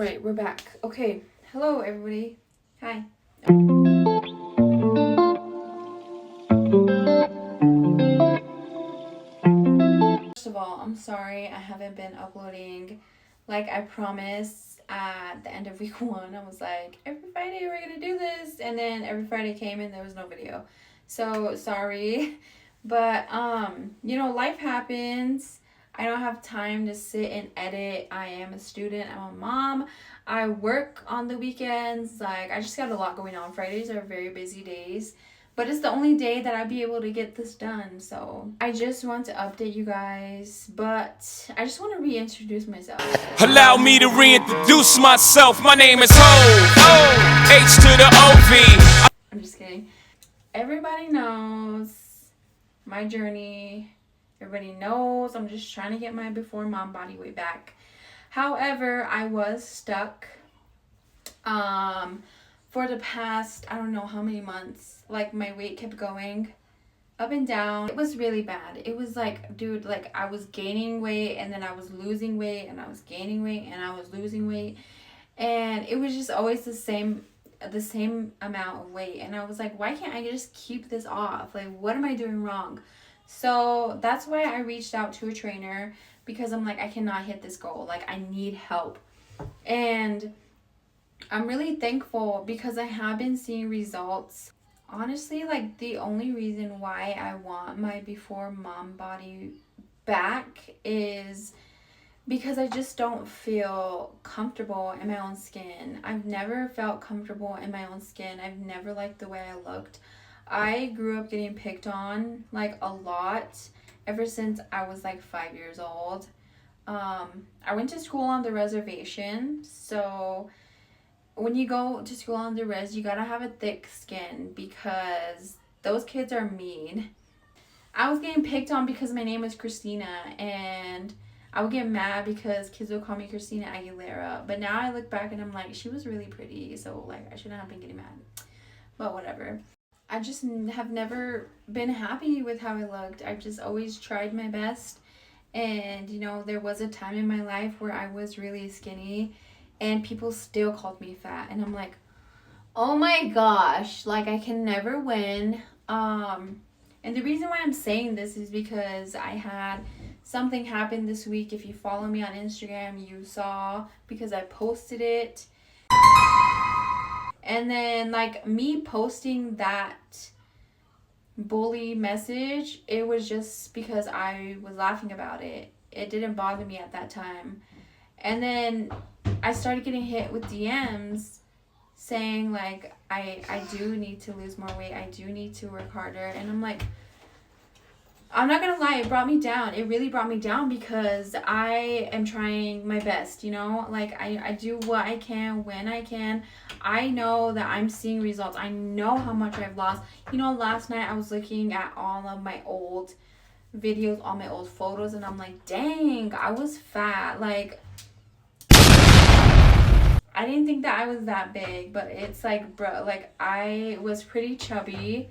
right, we're back. Okay, hello everybody. Hi. First of all, I'm sorry I haven't been uploading like I promised at the end of week 1. I was like, every Friday we're gonna do this, and then every Friday came and there was no video. So sorry. But life happens. I don't have time to sit and edit. I am a student, I'm a mom. I work on the weekends. Like, I just got a lot going on. Fridays are very busy days. But it's the only day that I'd be able to get this done. So I just want to update you guys. But I just want to reintroduce myself. Allow me to reintroduce myself. My name is Ho. H to the O-V. I'm just kidding. Everybody knows my journey. Everybody knows I'm just trying to get my before mom body weight back. However, I was stuck for the past, I don't know how many months. Like, my weight kept going up and down. It was really bad. It was like, dude, like I was gaining weight and then I was losing weight and I was gaining weight and I was losing weight. And it was just always the same amount of weight. And I was like, why can't I just keep this off? Like, what am I doing wrong? So that's why I reached out to a trainer, because I'm like, I cannot hit this goal. Like, I need help. And I'm really thankful because I have been seeing results. Honestly, like, the only reason why I want my before mom body back is because I just don't feel comfortable in my own skin. I've never felt comfortable in my own skin. I've never liked the way I looked. I grew up getting picked on, like, a lot ever since I was, like, 5 years old. I went to school on the reservation, so when you go to school on the res, you gotta have a thick skin because those kids are mean. I was getting picked on because my name is Christina, and I would get mad because kids would call me Christina Aguilera. But now I look back and I'm like, she was really pretty, so, like, I shouldn't have been getting mad. But whatever. I just have never been happy with how I looked. I've just always tried my best. And, there was a time in my life where I was really skinny and people still called me fat. And I'm like, oh my gosh, like, I can never win. And the reason why I'm saying this is because I had something happen this week. If you follow me on Instagram, you saw, because I posted it. And then, like, me posting that bully message, it was just because I was laughing about it. It didn't bother me at that time. And then I started getting hit with DMs saying, like, I do need to lose more weight. I do need to work harder. And I'm like, I'm not gonna lie, it brought me down. It really brought me down because I am trying my best, Like, I do what I can when I can. I know that I'm seeing results. I know how much I've lost. Last night I was looking at all of my old videos, all my old photos, and I'm like, dang, I was fat. Like, I didn't think that I was that big, but it's like, bro, like, I was pretty chubby.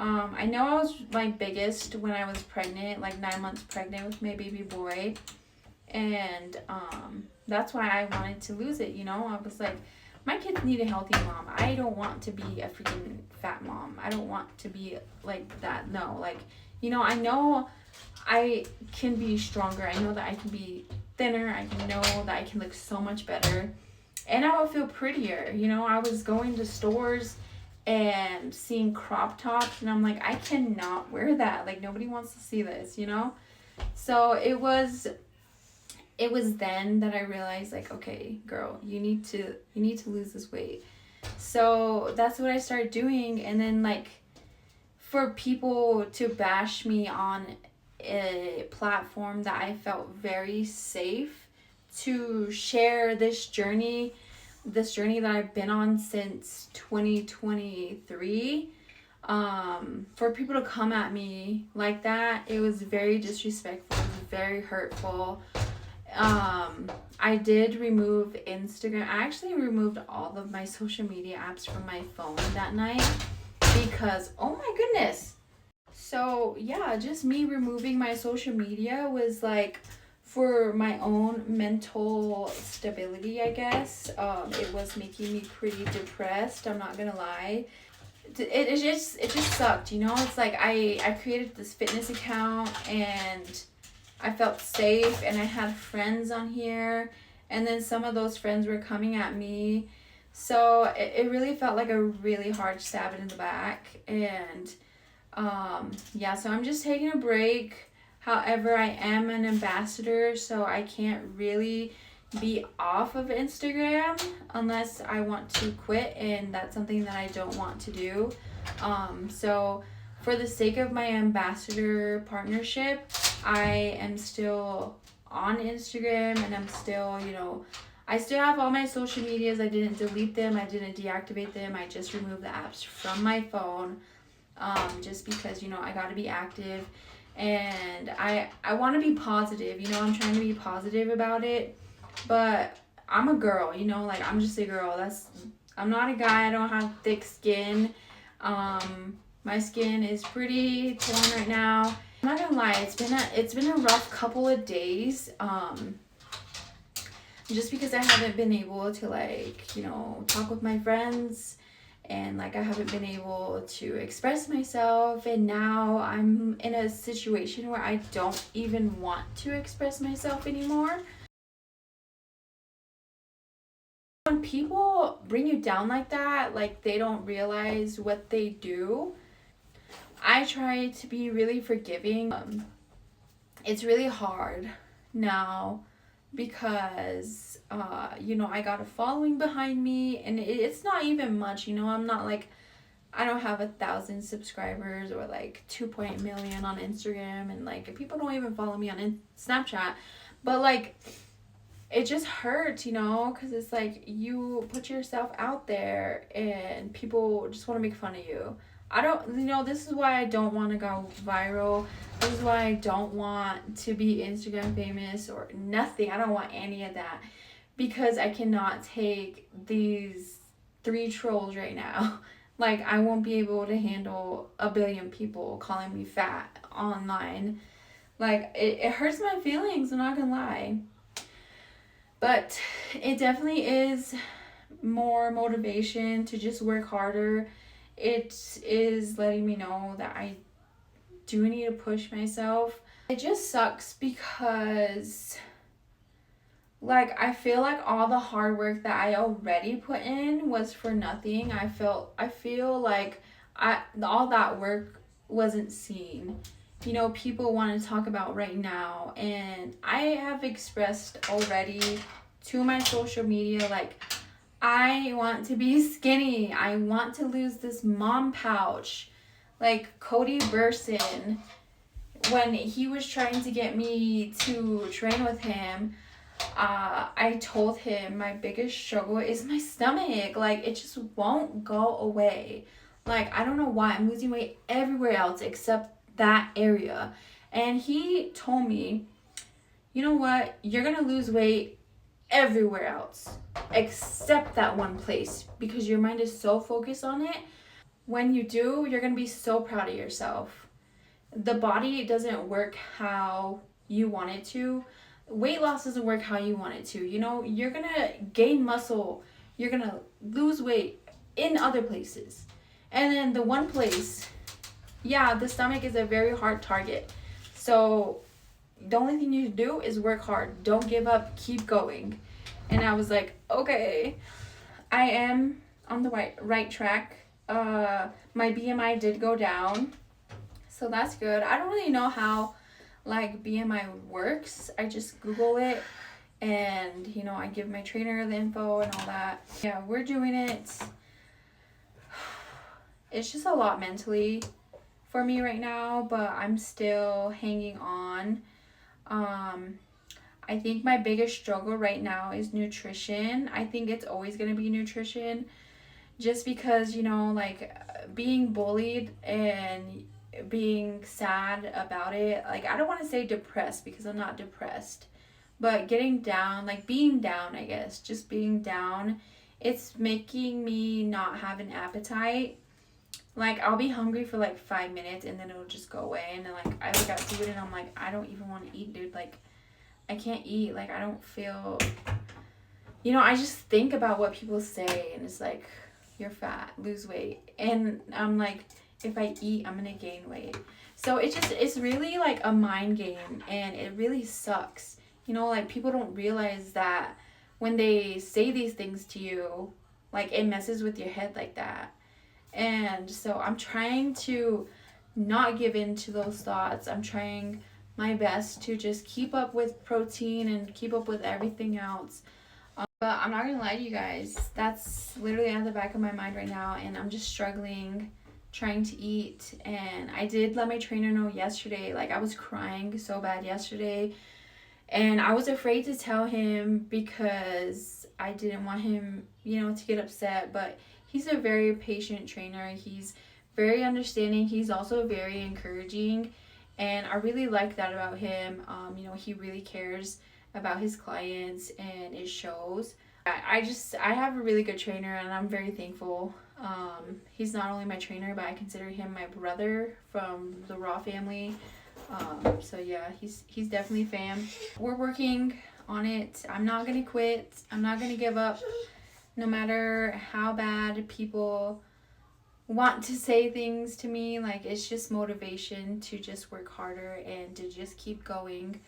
I know I was my biggest when I was pregnant, like 9 months pregnant with my baby boy. And that's why I wanted to lose it, I was like, my kids need a healthy mom. I don't want to be a freaking fat mom. I don't want to be like that. No, like, I know I can be stronger. I know that I can be thinner. I know that I can look so much better. And I will feel prettier. I was going to stores and seeing crop tops, and I'm like, I cannot wear that. Like, nobody wants to see this, So it was then that I realized, like, okay, girl, you need to lose this weight. So that's what I started doing. And then, like, for people to bash me on a platform that I felt very safe to share this journey that I've been on since 2023, for people to come at me like that, it was very disrespectful. It was very hurtful. I did remove Instagram. I actually removed all of my social media apps from my phone that night because, oh my goodness. So yeah, just me removing my social media was like for my own mental stability, I guess. It was making me pretty depressed, I'm not gonna lie. It just sucked, you know. It's like I created this fitness account and I felt safe and I had friends on here, and then some of those friends were coming at me. So it really felt like a really hard stab in the back. And yeah, so I'm just taking a break. However, I am an ambassador, so I can't really be off of Instagram unless I want to quit, and that's something that I don't want to do. So for the sake of my ambassador partnership, I am still on Instagram, and I'm still, I still have all my social medias. I didn't delete them, I didn't deactivate them, I just removed the apps from my phone, just because, I got to be active, and I want to be positive. I'm trying to be positive about it, but I'm a girl, like I'm just a girl. I'm not a guy. I don't have thick skin. My skin is pretty torn right now. I'm not gonna lie, it's been a rough couple of days. Just because I haven't been able to talk with my friends, and I haven't been able to express myself, and now I'm in a situation where I don't even want to express myself anymore. When people bring you down like that, they don't realize what they do. I try to be really forgiving. It's really hard now because I got a following behind me, and it's not even much. I'm not I don't have 1,000 subscribers or 2 million on Instagram, and people don't even follow me on Snapchat. But it just hurts, because it's you put yourself out there and people just want to make fun of you. I don't, this is why I don't want to go viral. This is why I don't want to be Instagram famous or nothing. I don't want any of that, because I cannot take these 3 trolls right now. I won't be able to handle 1 billion people calling me fat online. It hurts my feelings, I'm not gonna lie. But it definitely is more motivation to just work harder. It is letting me know that I do need to push myself. It just sucks because I feel like all the hard work that I already put in was for nothing. I feel like all that work wasn't seen. People want to talk about right now, and I have expressed already to my social media, I want to be skinny. I want to lose this mom pouch. Cody Burson, when he was trying to get me to train with him, I told him my biggest struggle is my stomach. It just won't go away. I don't know why. I'm losing weight everywhere else except that area. And he told me, you know what? You're going to lose weight everywhere else except that one place, because your mind is so focused on it. When you do, you're going to be so proud of yourself. The body doesn't work how you want it to. Weight loss doesn't work how you want it to. You're going to gain muscle. You're going to lose weight in other places. And then the one place, yeah, the stomach is a very hard target. So the only thing you do is work hard. Don't give up. Keep going. And I was like, okay, I am on the right track. My BMI did go down, so that's good. I don't really know how BMI works. I just Google it, and I give my trainer the info and all that. Yeah, we're doing it. It's just a lot mentally for me right now, but I'm still hanging on. I think my biggest struggle right now is nutrition. I think it's always going to be nutrition, just because, being bullied and being sad about it. I don't want to say depressed, because I'm not depressed, but getting down, being down, I guess, just being down, it's making me not have an appetite. I'll be hungry for 5 minutes, and then it'll just go away, and then I look at food and I'm I don't even want to eat, dude. I can't eat. Like, I don't feel, you know, I just think about what people say, and it's like, you're fat, lose weight. And I'm like, if I eat, I'm gonna gain weight. So it's really like a mind game, and it really sucks. You know, like, people don't realize that when they say these things to you, like, it messes with your head like that. And so I'm trying to not give in to those thoughts. I'm trying my best to just keep up with protein and keep up with everything else. But I'm not gonna lie to you guys, that's literally at the back of my mind right now, and I'm just struggling trying to eat. And I did let my trainer know yesterday, like, I was crying so bad yesterday, and I was afraid to tell him because I didn't want him, you know, to get upset. But he's a very patient trainer. He's very understanding. He's also very encouraging, and I really like that about him. You know, he really cares about his clients, and it shows. I have a really good trainer, and I'm very thankful. He's not only my trainer, but I consider him my brother from the Raw family. So yeah, he's definitely fam. We're working on it. I'm not gonna quit. I'm not gonna give up, no matter how bad people want to say things to me. Like, it's just motivation to just work harder and to just keep going.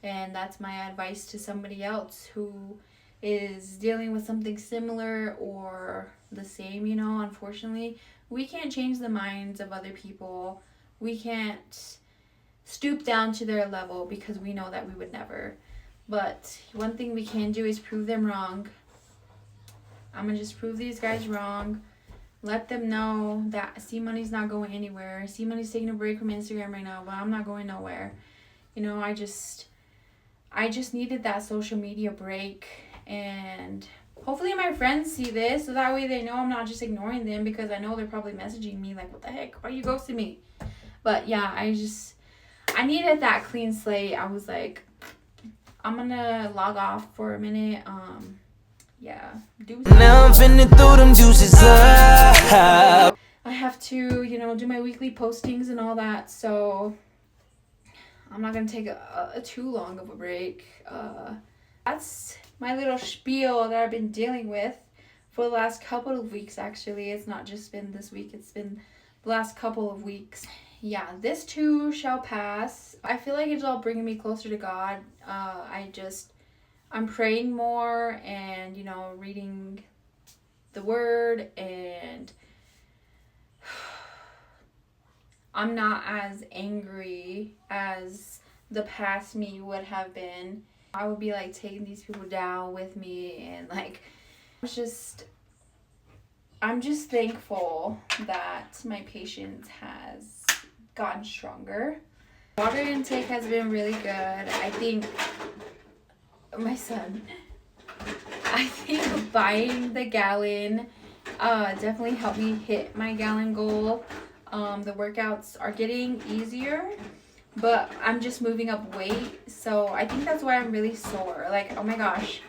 And that's my advice to somebody else who is dealing with something similar or the same. You know, unfortunately, we can't change the minds of other people. We can't stoop down to their level, because we know that we would never. But one thing we can do is prove them wrong. I'm gonna just prove these guys wrong. Let them know that C Money's not going anywhere. C Money's taking a break from Instagram right now, but I'm not going nowhere. You know, I just needed that social media break, and hopefully my friends see this, so that way they know I'm not just ignoring them, because I know they're probably messaging me like, what the heck, why you ghosting me? But yeah, I needed that clean slate. I was like, I'm gonna log off for a minute. Yeah, now I'm finna throw them juices up. I have to, you know, do my weekly postings and all that, so I'm not gonna take a too long of a break. That's my little spiel that I've been dealing with for the last couple of weeks. Actually, it's not just been this week, it's been the last couple of weeks. Yeah, this too shall pass. I feel like it's all bringing me closer to God. I'm praying more, and, you know, reading the word, and I'm not as angry as the past me would have been. I would be like taking these people down with me, and like, I'm just thankful that my patience has gotten stronger. Water intake has been really good. I think buying the gallon definitely helped me hit my gallon goal. The workouts are getting easier, but I'm just moving up weight, so I think that's why I'm really sore. Like, oh my gosh,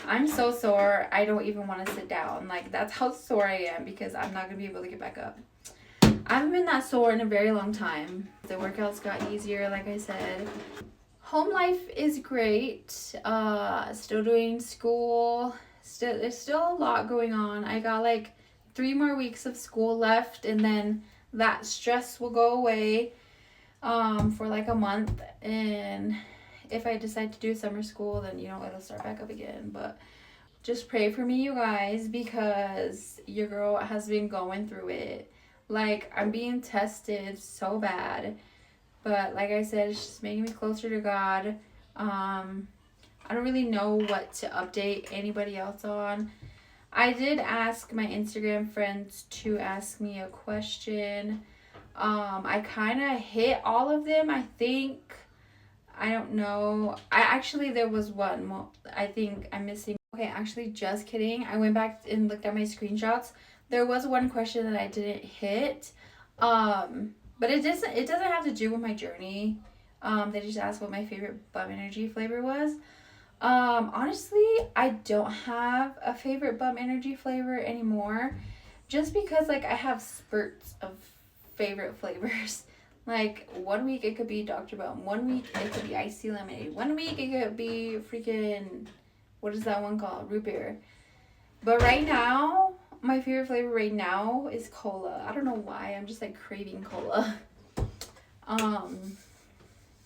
I'm so sore, I don't even want to sit down. Like, that's how sore I am, because I'm not gonna be able to get back up. I haven't been that sore in a very long time. The workouts got easier, like I said. Home life is great. Still doing school. There's still a lot going on. I got like 3 more weeks of school left, and then that stress will go away for like a month. And if I decide to do summer school, then, you know, it'll start back up again. But just pray for me, you guys, because your girl has been going through it. Like, I'm being tested so bad. But like I said, it's just making me closer to God. I don't really know what to update anybody else on. I did ask my Instagram friends to ask me a question. I kind of hit all of them, I think. I don't know. There was one. I think I'm missing. Okay, actually, just kidding. I went back and looked at my screenshots. There was one question that I didn't hit. But it doesn't have to do with my journey. They just asked what my favorite Bum Energy flavor was. Honestly, I don't have a favorite Bum Energy flavor anymore, just because, like, I have spurts of favorite flavors. Like, 1 week it could be Dr. Bum. 1 week it could be iced tea lemonade. 1 week it could be freaking, what is that one called? Root beer. But right now, my favorite flavor right now is cola. I don't know why. I'm just like craving cola.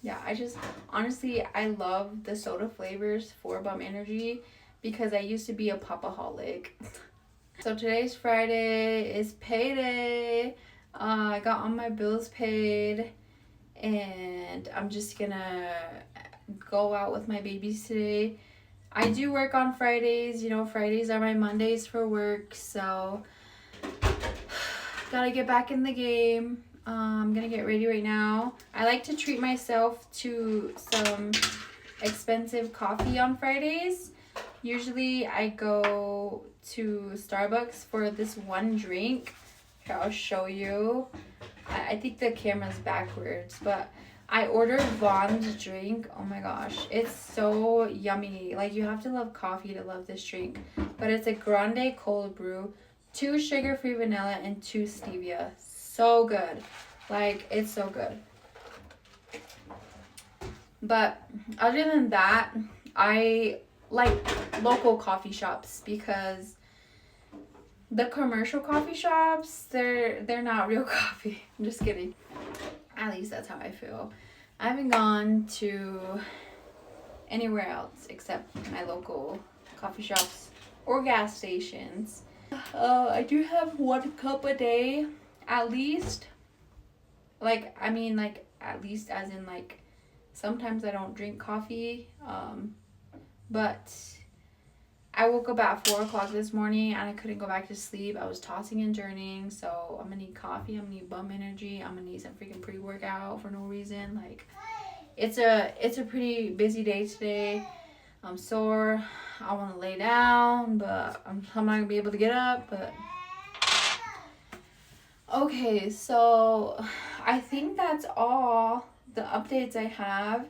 Yeah, I just, honestly, I love the soda flavors for Bum Energy because I used to be a popaholic. So today's Friday, is payday. I got all my bills paid, and I'm just gonna go out with my babies today. I do work on Fridays. You know, Fridays are my Mondays for work, so gotta get back in the game. I'm gonna get ready right now. I like to treat myself to some expensive coffee on Fridays. Usually I go to Starbucks for this one drink. Here, I'll show you. I think the camera's backwards, but I ordered Vaughn's drink. Oh my gosh, it's so yummy. Like, you have to love coffee to love this drink. But it's a grande cold brew, 2 sugar-free vanilla, and 2 stevia. So good. Like, it's so good. But other than that, I like local coffee shops because the commercial coffee shops, they're not real coffee. I'm just kidding. At least that's how I feel. I haven't gone to anywhere else except my local coffee shops or gas stations. I do have 1 cup a day, at least. Like, I mean, like, at least as in, like, sometimes I don't drink coffee. But I woke up at 4 o'clock this morning and I couldn't go back to sleep. I was tossing and turning, so I'm gonna need coffee. I'm gonna need Bum Energy. I'm gonna need some freaking pre-workout for no reason. Like, it's a pretty busy day today. I'm sore. I want to lay down, but I'm not gonna be able to get up. But okay, so I think that's all the updates I have.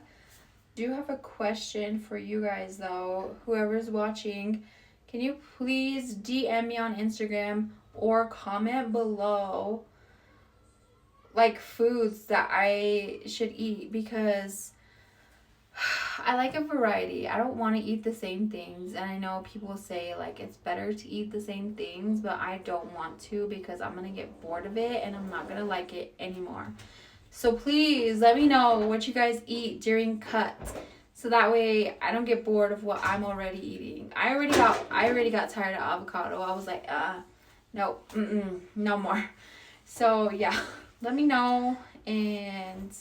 Do have a question for you guys though, whoever's watching. Can you please DM me on Instagram or comment below like foods that I should eat, because I like a variety. I don't want to eat the same things, and I know people say like it's better to eat the same things, but I don't want to because I'm gonna get bored of it and I'm not gonna like it anymore. So please let me know what you guys eat during cuts, so that way I don't get bored of what I'm already eating. I already got tired of avocado. I was like, no, no more. So yeah, let me know, and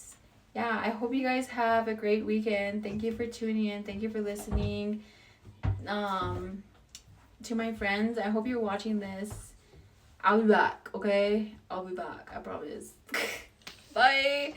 yeah, I hope you guys have a great weekend. Thank you for tuning in. Thank you for listening. To my friends, I hope you're watching this. I'll be back, okay? I'll be back. I promise. Bye.